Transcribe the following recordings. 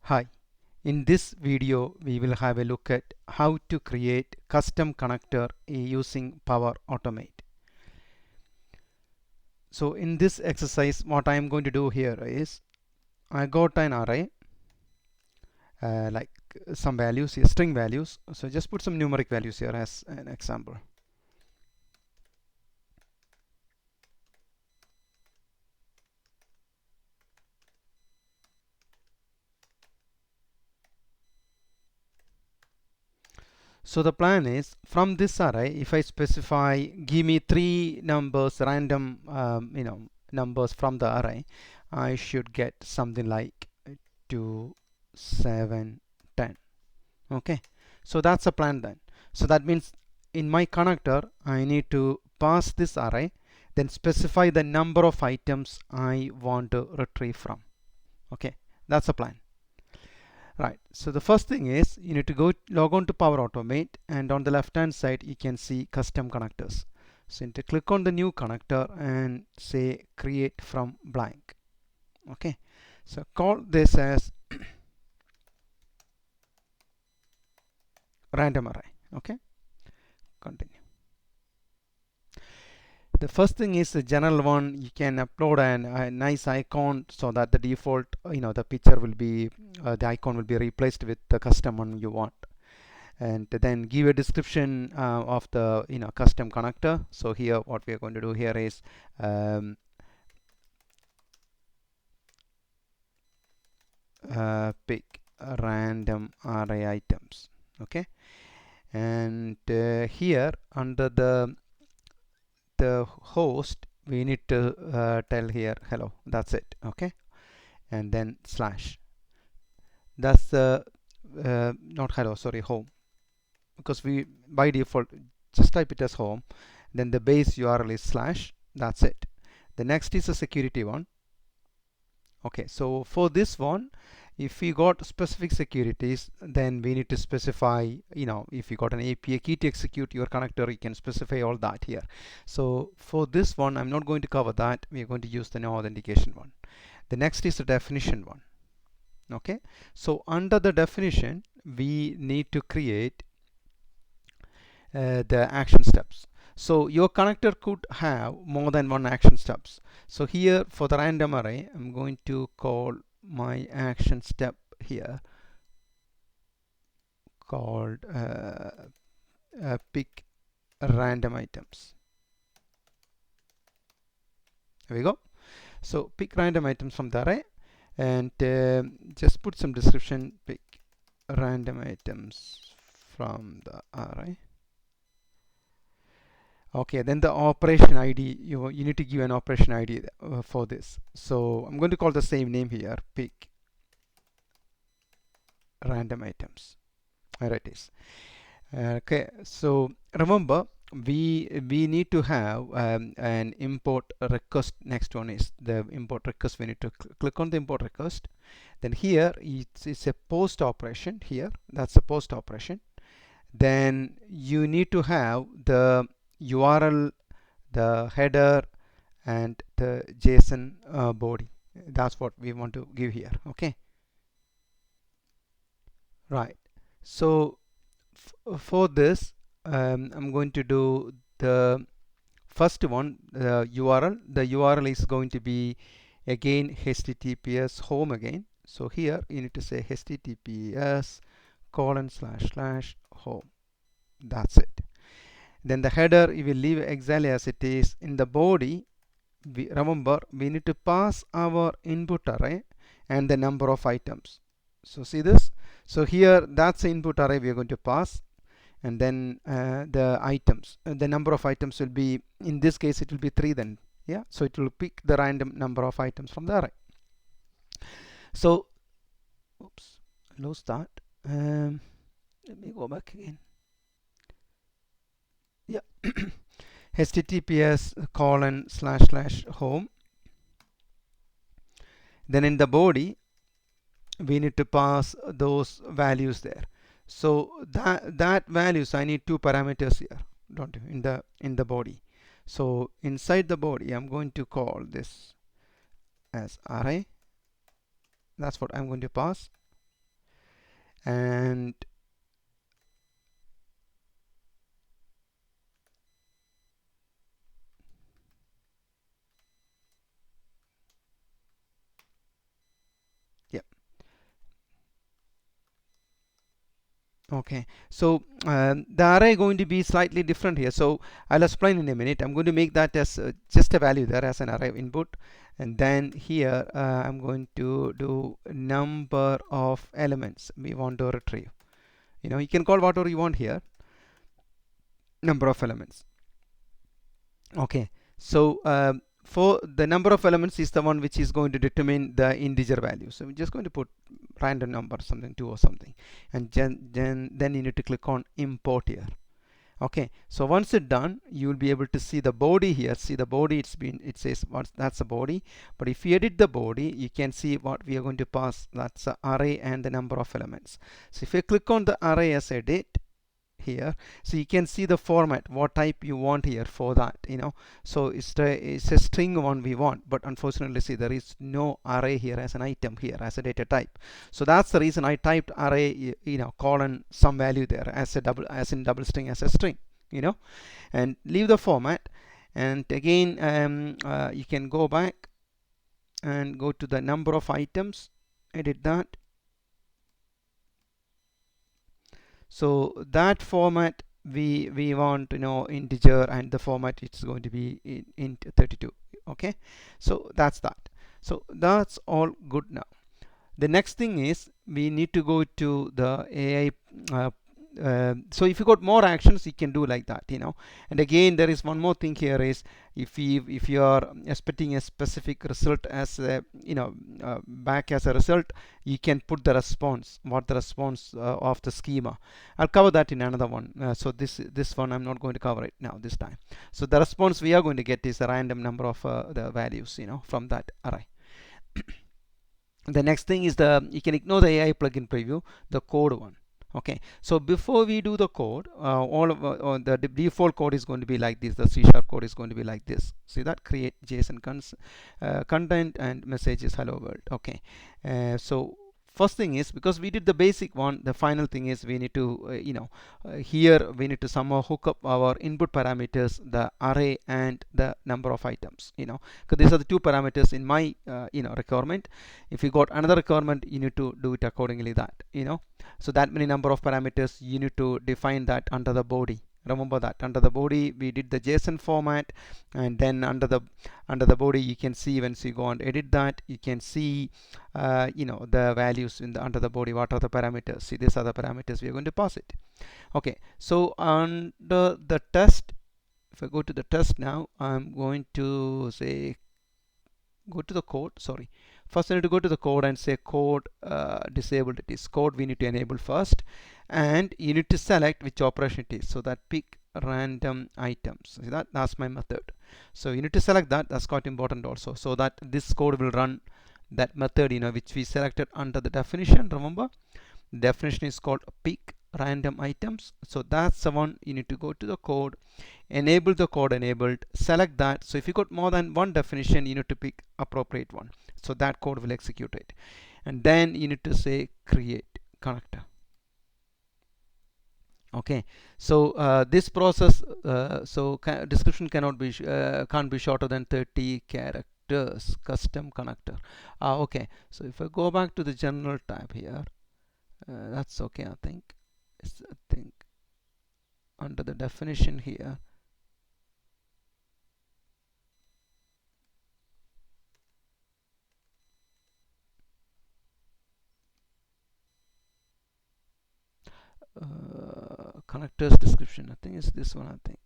Hi, in this video we will have a look at how to create custom connector using Power Automate. So in this exercise what I am going to do here is I got an array like some values here, string values. So just put some numeric values here as an example. So the plan is from this array, if I specify give me three numbers, random numbers from the array, I should get something like 2, 7, 10. Okay, so that's a plan then. So that means in my connector I need to pass this array, then specify the number of items I want to retrieve from. Okay, that's a plan. Right, so the first thing is you need to go log on to Power Automate, and on the left hand side you can see custom connectors. So you need to click on the new connector and say create from blank. Okay, so call this as random array. Okay, continue. The first thing is the general one. You can upload a nice icon so that the default the picture will be the icon will be replaced with the custom one you want, and then give a description of the custom connector. So here what we are going to do here is pick random array items. Okay, and here under the host we need to tell here hello. That's it. Okay, and then slash. That's the not hello, sorry, home, because we by default just type it as home. Then the base URL is slash. That's it. The next is a security one. Okay, so for this one, if we got specific securities, then we need to specify, if you got an API key to execute your connector, you can specify all that here. So for this one, I'm not going to cover that. We're going to use the no authentication one. The next is the definition one. Okay, so under the definition, we need to create the action steps. So your connector could have more than one action steps. So here for the random array, I'm going to call my action step here called pick random items. There we go. So pick random items from the array, and just put some description, pick random items from the array. Okay, then the operation ID, you need to give an operation ID for this. So I'm going to call the same name here, pick random items. There it is. Okay, so remember we need to have an import request. Next one is the import request. We need to click on the import request. Then here it's a post operation here. That's a post operation. Then you need to have the URL, the header, and the JSON body. That's what we want to give here. Okay, right. So for this I'm going to do the first one, the URL. The URL is going to be again HTTPS home again. So here you need to say HTTPS :// home. That's it. Then the header you will leave exactly as it is. In the body, remember we need to pass our input array and the number of items. So see this. So here that's the input array we are going to pass, and then the items, the number of items will be, in this case it will be 3 then. Yeah, so it will pick the random number of items from the array. So oops, I lost that. Let me go back again. Yeah. HTTPS :// home. Then in the body we need to pass those values there. So that values, I need two parameters here, don't you, in the body. So inside the body I'm going to call this as array. That's what I'm going to pass. and yeah. Okay, so the array going to be slightly different here, so I'll explain in a minute. I'm going to make that as just a value there as an array input, and then here I'm going to do number of elements we want to retrieve. You can call whatever you want here, number of elements. Okay, so for the number of elements is the one which is going to determine the integer value. So we're just going to put random number, something 2 or something, and then you need to click on import here. Okay, so once it's done, you will be able to see the body here. See the body, it says that's the body. But if you edit the body, you can see what we are going to pass. That's the array and the number of elements. So if you click on the array as edit here, so you can see the format, what type you want here for that. So it's a string one we want, but unfortunately, see, there is no array here as an item here as a data type. So that's the reason I typed array, colon some value there as in double string, as a string, and leave the format. And again, you can go back and go to the number of items, edit that. So that format we want integer, and the format it's going to be int 32. Okay, so that's that. So that's all good. Now the next thing is we need to go to the AI. So if you got more actions, you can do like that. And again, there is one more thing here is if you are expecting a specific result as a, back as a result, you can put the response, what the response of the schema. I'll cover that in another one. So this one I'm not going to cover it now this time. So the response we are going to get is a random number of the values from that array. The next thing is you can ignore the AI plugin preview, the code one. Okay, so before we do the code, all of the default code is going to be like this. The C# code is going to be like this. See that? Create JSON content and message is hello world. Okay, so first thing is, because we did the basic one, the final thing is we need to here we need to somehow hook up our input parameters, the array and the number of items, because these are the two parameters in my requirement. If you got another requirement, you need to do it accordingly, that so that many number of parameters you need to define that under the body. Remember that under the body we did the JSON format, and then under the body you can see, once you go and edit that, you can see the values under the body, what are the parameters. See, these are the parameters we are going to pass it. Okay, so under the test, if I go to the test now, I'm going to say go to the code. Sorry, first I need to go to the code and say code disabled. It is code we need to enable first, and you need to select which operation it is. So that pick random items. See that? That's my method. So you need to select that. That's quite important also, so that this code will run that method which we selected under the definition. Remember, definition is called pick random items. So that's the one you need to go to the code, enable the code enabled, select that. So if you got more than one definition, you need to pick appropriate one, so that code will execute it. And then you need to say create connector. Okay, so this process, description can't be shorter than 30 characters. Custom connector. Okay, so if I go back to the general tab here, that's okay. I think under the definition here, connectors description, I think it's this one. I think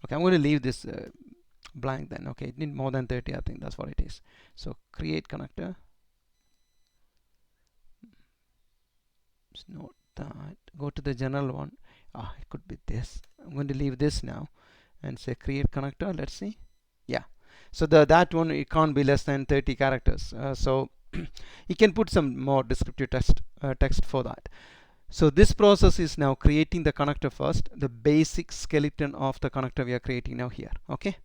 okay, I'm going to leave this blank then. Okay, it need more than 30. I think that's what it is. So create connector. It's not that. Go to the general one. It could be this. I'm going to leave this now and say create connector. Let's see. Yeah, so that one, it can't be less than 30 characters. So you can put some more descriptive text for that. So this process is now creating the connector first, the basic skeleton of the connector we are creating now here. Okay,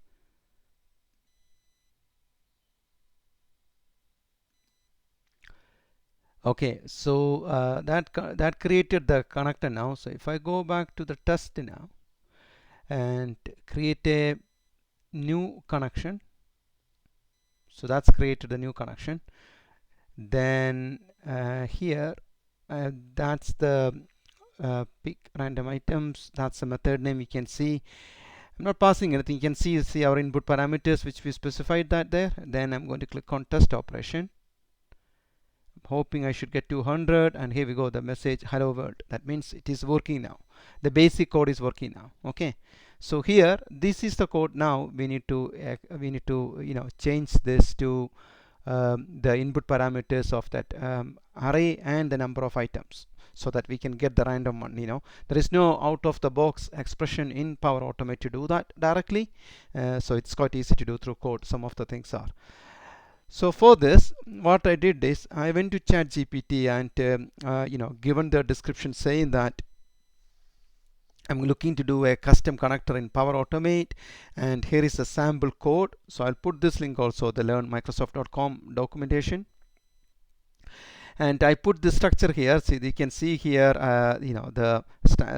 Okay, so that created the connector now. So if I go back to the test now and create a new connection, so that's created a new connection. Then here that's the pick random items, that's the method name. You can see I'm not passing anything. You can see our input parameters which we specified that there. Then I'm going to click on test operation, hoping I should get 200, and here we go, the message hello world. That means it is working now. The basic code is working now. Okay, so here this is the code. Now we need to change this to the input parameters of that array and the number of items, so that we can get the random one. There is no out of the box expression in Power Automate to do that directly, so it's quite easy to do through code. Some of the things are. So for this, what I did is I went to ChatGPT and given the description saying that I'm looking to do a custom connector in Power Automate, and here is a sample code. So I'll put this link also, the learnmicrosoft.com documentation, and I put the structure here. So you can see here the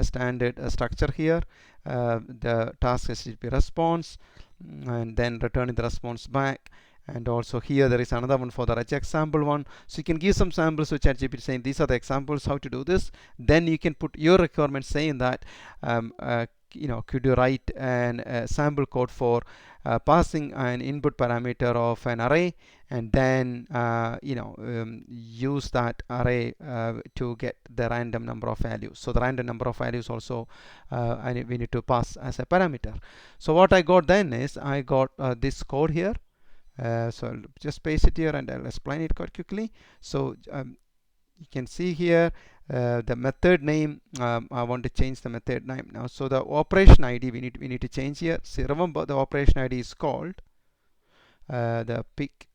standard structure here, the task HTTP response, and then returning the response back. And also here there is another one for the regex sample one. So you can give some samples to ChatGPT saying these are the examples how to do this. Then you can put your requirements saying that could you write an sample code for passing an input parameter of an array, and then use that array to get the random number of values. So the random number of values also we need to pass as a parameter. So what I got then is I got this code here. So I'll just paste it here and I'll explain it quite quickly. So you can see here the method name. I want to change the method name now. So the operation ID we need to change here. See, remember the operation ID is called the pick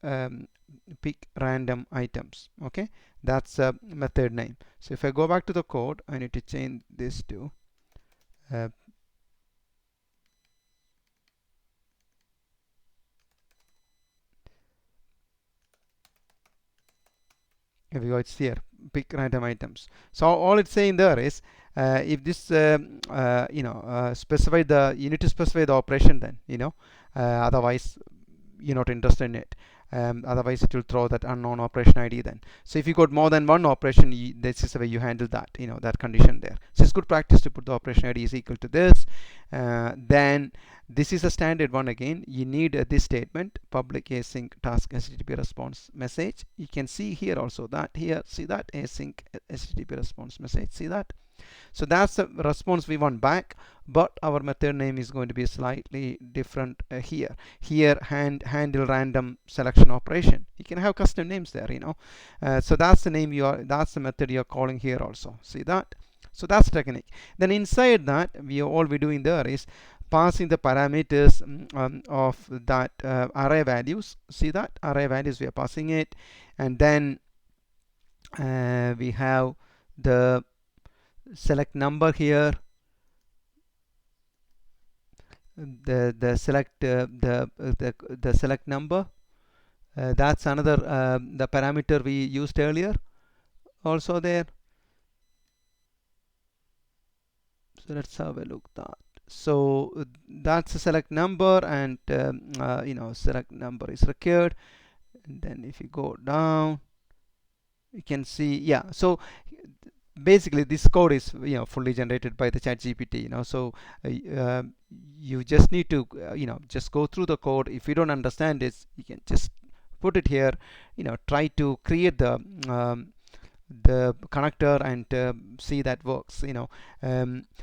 random items. Okay, that's a method name. So if I go back to the code, I need to change this to here we go, it's here, pick random items. So all it's saying there is if this specify the, you need to specify the operation then, otherwise you're not interested in it. Otherwise it will throw that unknown operation ID then. So if you got more than one operation, this is the way you handle that, that condition there. So it's good practice to put the operation ID is equal to this. Then this is a standard one again. You need this statement, public async task HTTP response message. You can see here also that here, see that async HTTP response message, see that. So that's the response we want back, but our method name is going to be slightly different here. Here handle random selection operation. You can have custom names there, so that's the name that's the method you're calling here also. See that? So that's the technique. Then inside that, all we're doing there is passing the parameters of that array values. See that? Array values, we are passing it, and then we have the select number here, the select the select number, that's another the parameter we used earlier also there. So let's have a look at that. So that's the select number, and select number is required. And then if you go down, you can see, yeah, so basically this code is fully generated by the ChatGPT. So you just need to just go through the code. If you don't understand it, you can just put it here, try to create the connector and see that works,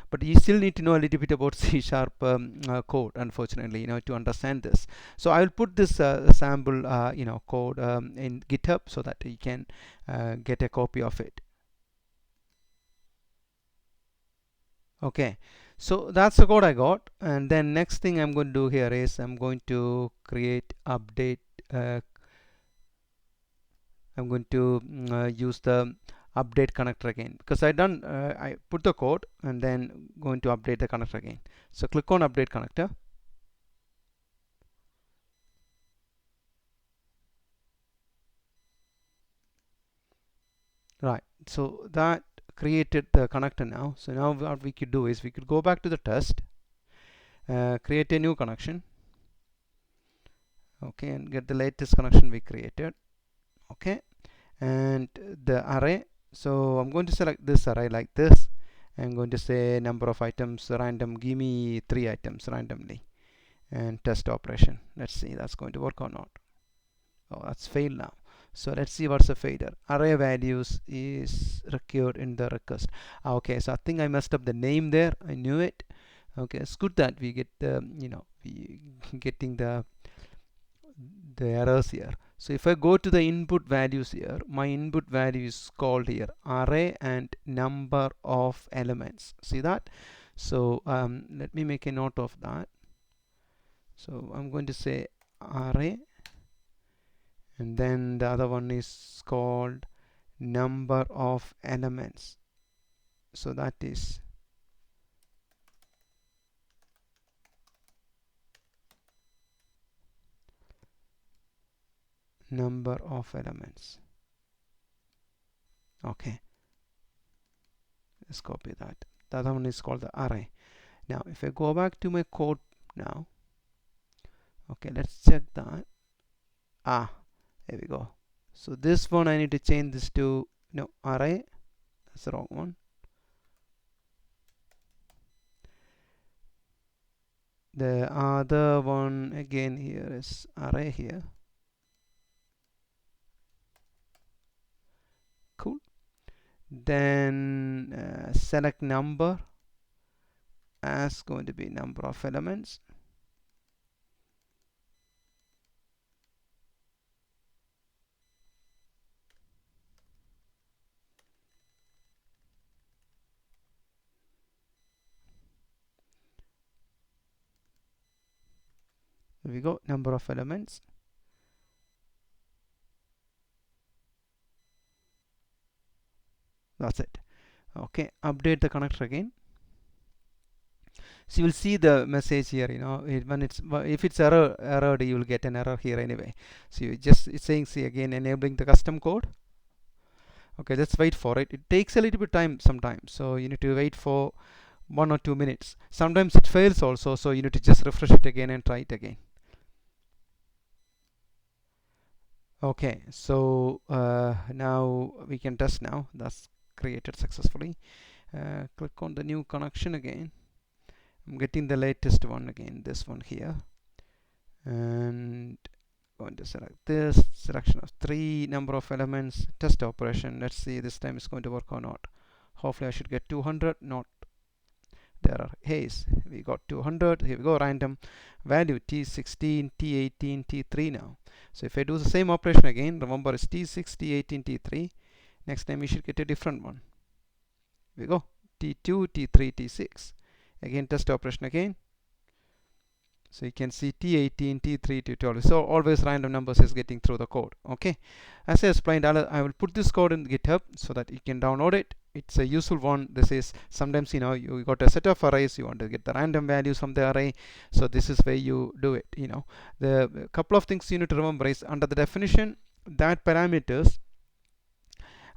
but you still need to know a little bit about C# code, unfortunately, to understand this. So I will put this sample code in GitHub so that you can get a copy of it. Okay, so that's the code I got. And then next thing I'm going to do here is I'm going to create update. I'm going to use the update connector again, because I put the code and then going to update the connector again. So click on update connector. Right, so that created the connector now. So now what we could do is we could go back to the test, create a new connection, okay, and get the latest connection we created, okay, and the array. So I'm going to select this array like this. I'm going to say number of items random, give me 3 items randomly, and test operation. Let's see that's going to work or not. Oh, that's failed now. So let's see what's the failure. Array values is required in the request. Okay, so I think I messed up the name there. I knew it. Okay, it's good that we get the we getting the errors here. So if I go to the input values here, my input value is called here array and number of elements. See that? So let me make a note of that. So I'm going to say array, and then the other one is called number of elements. So that is number of elements. Okay, let's copy that. The other one is called the array. Now if I go back to my code now, okay, let's check that. There we go. So this one I need to change this to array. That's the wrong one. The other one again here is array here. Cool. Then select number as going to be number of elements. There we go, number of elements. That's it. Okay, update the connector again. So you will see the message here, when it's if it's errored, you will get an error here anyway. So you just, it's saying, see again, enabling the custom code. Okay, let's wait for it. It takes a little bit time sometimes, so you need to wait for 1 or 2 minutes. Sometimes it fails also, so you need to just refresh it again and try it again. Okay, so now we can test now. That's created successfully. Click on the new connection again. I'm getting the latest one again, this one here, and going to select this, selection of 3, number of elements, test operation. Let's see this time it's going to work or not. Hopefully I should get 200. Not, there are haze. We got 200. Here we go, random value T16, T18, T3 now. So if I do the same operation again, remember it's T6, T18, T3. Next time we should get a different one. Here we go, T2, T3, T6. Again, test operation again. So you can see T18, T3, T12. So always random numbers is getting through the code. Okay, as I explained, I will put this code in GitHub so that you can download it. It's a useful one. This is sometimes you got a set of arrays, you want to get the random values from the array, so this is where you do it. The couple of things you need to remember is under the definition, that parameters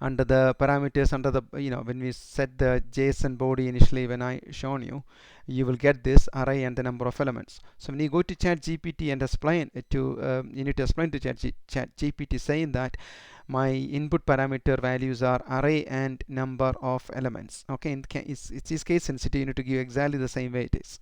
under the parameters, under the when we set the JSON body initially, when I shown you, you will get this array and the number of elements. So when you go to ChatGPT and explain it to you need to explain to ChatGPT saying that my input parameter values are array and number of elements. Okay, it's case sensitive, you need to give exactly the same way it is.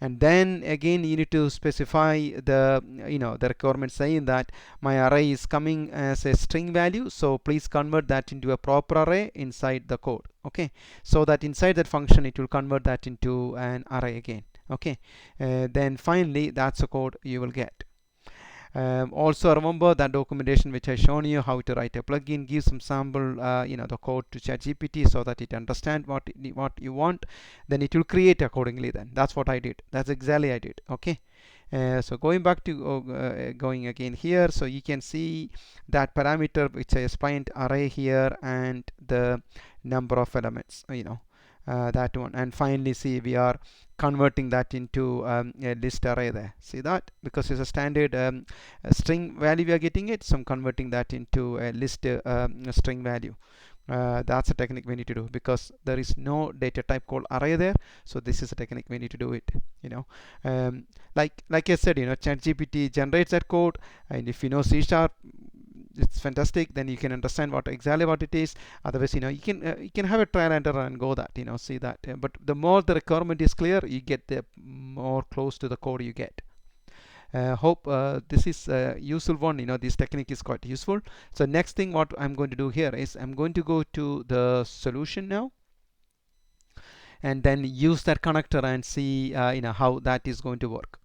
And then again you need to specify the the requirement saying that my array is coming as a string value, so please convert that into a proper array inside the code. Okay, so that inside that function it will convert that into an array again. Okay, then finally that's the code you will get. Also remember that documentation which I shown you how to write a plugin, give some sample the code to ChatGPT so that it understand what you want, then it will create accordingly. Then that's what I did, that's exactly I did. Okay, so going back to going again here, so you can see that parameter which I explained, array here and the number of elements, that one. And finally see we are converting that into a list array there. See that? Because it's a standard a string value we are getting it, so I'm converting that into a list string value. That's a technique we need to do because there is no data type called array there. So this is a technique we need to do it. You know, like I said, ChatGPT generates that code, and if you know C sharp, it's fantastic. Then you can understand exactly what it is. Otherwise, you can have a trial and error and go that, see that. But the more the requirement is clear, you get the more close to the code you get. Hope this is a useful one. This technique is quite useful. So next thing what I'm going to do here is I'm going to go to the solution now and then use that connector and see how that is going to work.